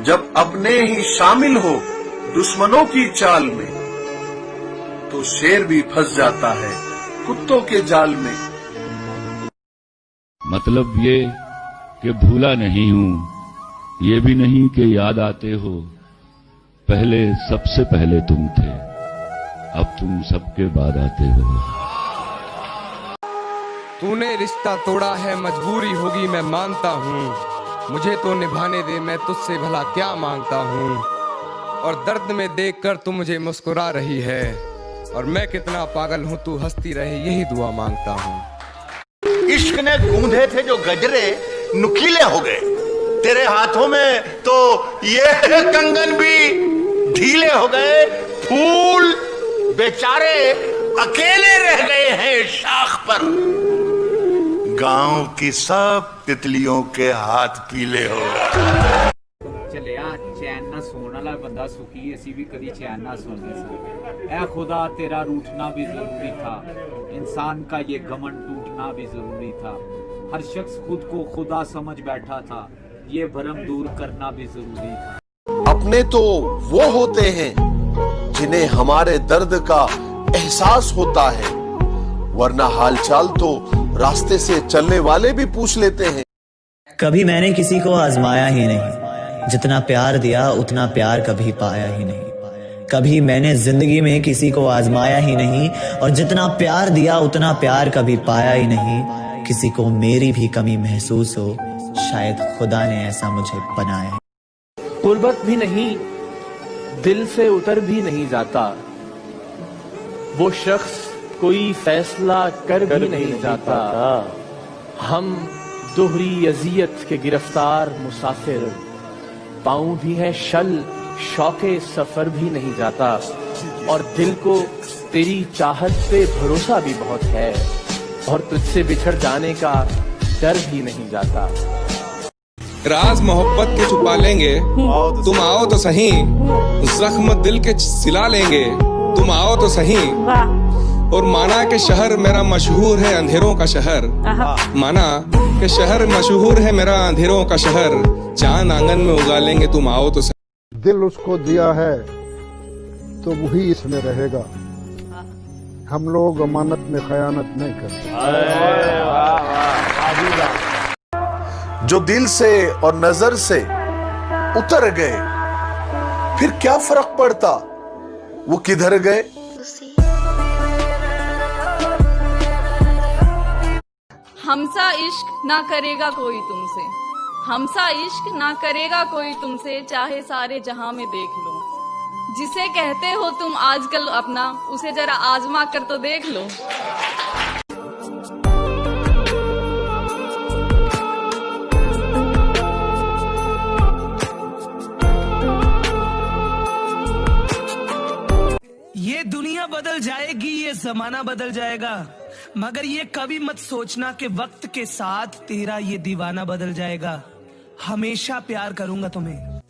जब अपने ही शामिल हो दुश्मनों की चाल में, तो शेर भी फंस जाता है कुत्तों के जाल में। मतलब ये कि भूला नहीं हूं, ये भी नहीं कि याद आते हो। पहले सबसे पहले तुम थे, अब तुम सबके बाद आते हो। तूने रिश्ता तोड़ा है, मजबूरी होगी मैं मानता हूँ। मुझे तो निभाने दे, मैं तुझसे भला क्या मांगता हूँ। और दर्द में देखकर तू मुझे मुस्कुरा रही है, और मैं कितना पागल हूँ तू हंसती रहे, यही दुआ मांगता हूँ। इश्क ने गूंधे थे जो गजरे नुकीले हो गए, तेरे हाथों में तो ये कंगन भी ढीले हो गए। फूल बेचारे अकेले रह गए हैं शाख पर, गांव की सब तितलियों के हाथ पीले हो गए। चलिया चैन ना सोने वाला बंदा सुखी, असी भी कभी चैन ना सोने से। ऐ खुदा तेरा रूठना भी जरूरी था, इंसान का ये घमंड टूटना भी जरूरी था। हर शख्स खुद को खुदा समझ बैठा था, ये भरम दूर करना भी जरूरी था। अपने तो वो होते हैं जिन्हें हमारे दर्द का एहसास होता है, वरना हालचाल तो रास्ते से चलने वाले भी पूछ लेते हैं। कभी मैंने किसी को आजमाया ही नहीं, जितना प्यार दिया उतना प्यार कभी पाया ही नहीं। कभी मैंने जिंदगी में किसी को आजमाया ही नहीं, और जितना प्यार दिया उतना प्यार कभी पाया ही नहीं। किसी को मेरी भी कमी महसूस हो, शायद खुदा ने ऐसा मुझे बनाया है। गुर्बत भी नहीं, दिल से उतर भी नहीं जाता, वो शख्स कोई फैसला कर भी नहीं जाता। हम दोहरी अजियत के गिरफ्तार मुसाफिर, पाँव भी है शल, शौके सफर भी नहीं जाता। और दिल को तेरी चाहत पे भरोसा भी बहुत है, और तुझसे बिछड़ जाने का डर भी नहीं जाता। राज मोहब्बत के छुपा लेंगे, तुम आओ तो सही। जख्म दिल के सिला लेंगे, तुम आओ तो सही। और माना के शहर मेरा मशहूर है अंधेरों का शहर, माना के शहर मशहूर है मेरा अंधेरों का शहर। चांद आंगन में उगा लेंगे, तुम आओ तो सही। दिल उसको दिया है तो वही इसमें रहेगा, हम लोग अमानत में खयानत नहीं करते। जो दिल से और नजर से उतर गए, फिर क्या फर्क पड़ता वो किधर गए। हमसा इश्क ना करेगा कोई तुमसे, हमसा इश्क ना करेगा कोई तुमसे, चाहे सारे जहां में देख लो। जिसे कहते हो तुम आजकल अपना, उसे जरा आजमा कर तो देख लो। ये दुनिया बदल जाएगी, ये जमाना बदल जाएगा, मगर ये कभी मत सोचना कि वक्त के साथ तेरा ये दीवाना बदल जाएगा। हमेशा प्यार करूंगा तुम्हें।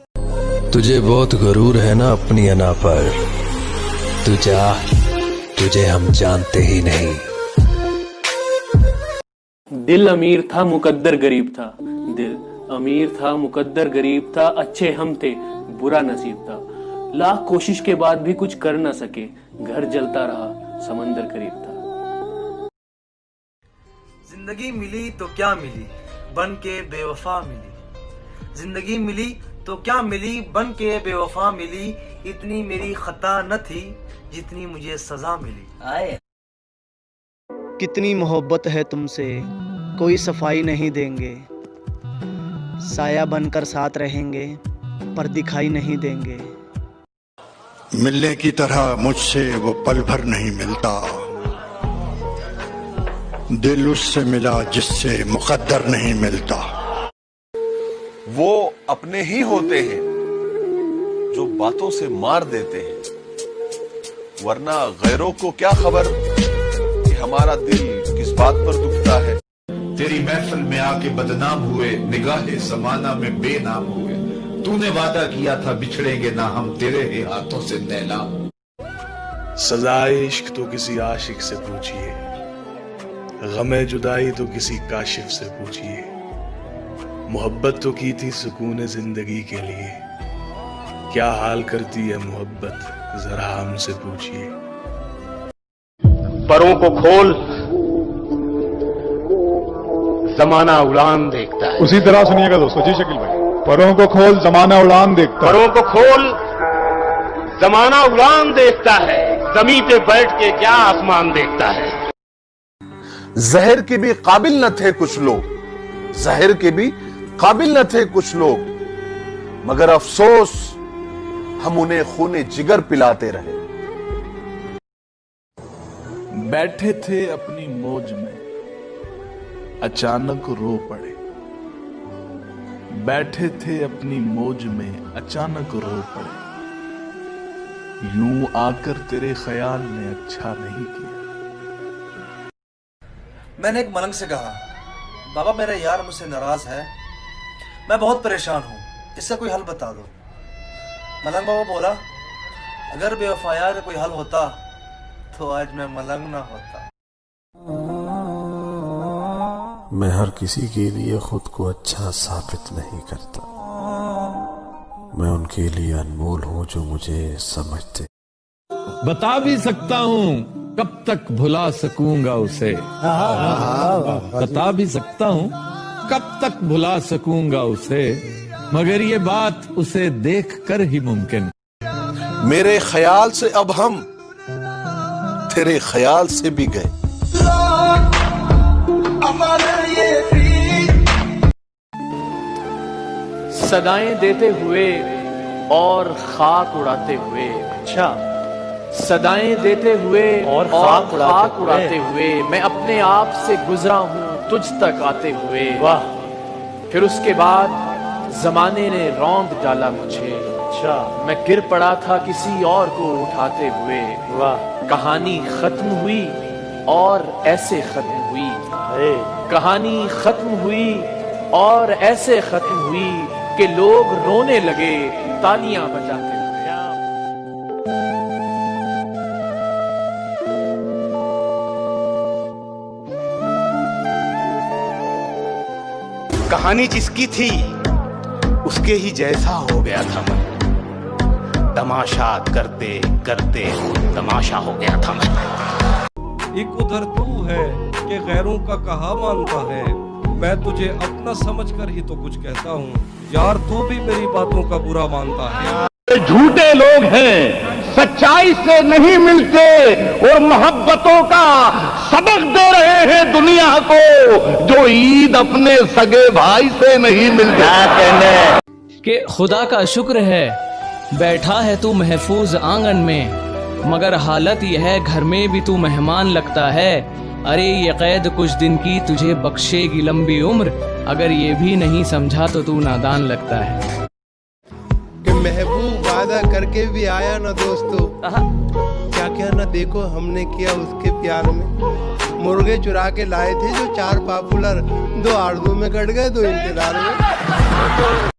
तुझे बहुत गुरूर है ना अपनी अना पर, तुझे हम जानते ही नहीं। दिल अमीर था मुकद्दर गरीब था, दिल अमीर था मुकद्दर गरीब था, अच्छे हम थे बुरा नसीब था। लाख कोशिश के बाद भी कुछ कर न सके, घर जलता रहा समंदर करीब था। जिंदगी मिली तो क्या मिली, बन के बेवफा मिली। जिंदगी मिली तो क्या मिली, बन के बेवफा मिली। इतनी मेरी खता न थी जितनी मुझे सजा मिली। आए कितनी मोहब्बत है तुमसे, कोई सफाई नहीं देंगे। साया बनकर साथ रहेंगे, पर दिखाई नहीं देंगे। मिलने की तरह मुझसे वो पल भर नहीं मिलता, दिल उससे मिला जिससे मुकद्दर नहीं मिलता। वो अपने ही होते हैं जो बातों से मार देते हैं, वरना गैरों को क्या खबर कि हमारा दिल किस बात पर दुखता है। तेरी महफिल में आके बदनाम हुए, निगाहे जमाना में बेनाम हुए। तूने वादा किया था बिछड़ेंगे ना हम, तेरे ही हाथों से नैला। सजाए इश्क तो किसी आशिक से पूछिए, गमे जुदाई तो किसी काशिफ से पूछिए। मोहब्बत तो की थी सुकून जिंदगी के लिए, क्या हाल करती है मोहब्बत, जरा हमसे पूछिए। परों को खोल, जमाना उड़ान देखता है। उसी तरह सुनिएगा दोस्तों। जी शकील भाई। परों को खोल, जमाना उड़ान देखता है। परों को खोल, जमाना उड़ान देखता है, जमीन पे बैठ के क्या आसमान देखता है। जहर के भी काबिल न थे कुछ लोग, जहर के भी काबिल न थे कुछ लोग, मगर अफसोस हम उन्हें खूने जिगर पिलाते रहे। बैठे थे अपनी मौज में, अचानक रो पड़े। बैठे थे अपनी मौज में, अचानक रो पड़े। यूं आकर तेरे ख्याल ने अच्छा नहीं किया। मैंने एक मलंग से कहा, बाबा मेरा यार मुझसे नाराज है, मैं बहुत परेशान हूँ, इसका कोई हल बता दो। मलंग बाबा बोला, अगर बेवफाया का कोई हल होता तो आज मैं मलंग ना होता। मैं हर किसी के लिए खुद को अच्छा साबित नहीं करता, मैं उनके लिए अनमोल हूं जो मुझे समझते। बता भी सकता हूँ कब तक भुला सकूंगा उसे, बता भी सकता हूँ कब तक भुला सकूंगा उसे, मगर ये बात उसे देख कर ही मुमकिन। मेरे ख्याल से अब हम तेरे ख्याल से भी गए। सदाएं देते हुए और खाक उड़ाते हुए। अच्छा, सदाएं देते हुए और खाक उड़ाते हुए मैं अपने आप से गुजरा हूँ तुझ तक आते हुए। वाह। फिर उसके बाद जमाने ने रौंद डाला मुझे। अच्छा, मैं गिर पड़ा था किसी और को उठाते हुए। वाह। कहानी खत्म हुई और ऐसे खत्म हुई। कहानी खत्म हुई और ऐसे खत्म हुई कि लोग रोने लगे तालियां बजाते हुए। कहानी जिसकी थी उसके ही जैसा हो गया था मैं, तमाशा करते करते तमाशा हो गया था मैं। एक उधर तू है कि गैरों का कहा मानता है, मैं तुझे अपना समझकर ही तो कुछ कहता हूँ, यार तू भी मेरी बातों का बुरा मानता है। झूठे लोग हैं, सच्चाई से नहीं मिलते और मोहब्बतों का सबक दे रहे हैं दुनिया को, जो ईद अपने सगे भाई से नहीं मिलता। कहने कि खुदा का शुक्र है बैठा है तू महफूज आंगन में, मगर हालत यह है घर में भी तू मेहमान लगता है। अरे ये कैद कुछ दिन की तुझे बख्शेगी लंबी उम्र, अगर ये भी नहीं समझा तो तू नादान लगता है। कि महबूब वादा करके भी आया ना दोस्तों, क्या क्या ना देखो हमने किया उसके प्यार में। मुर्गे चुरा के लाए थे जो 4 पॉपुलर, 2 आरज़ू में कट गए, 2 इंतजार में।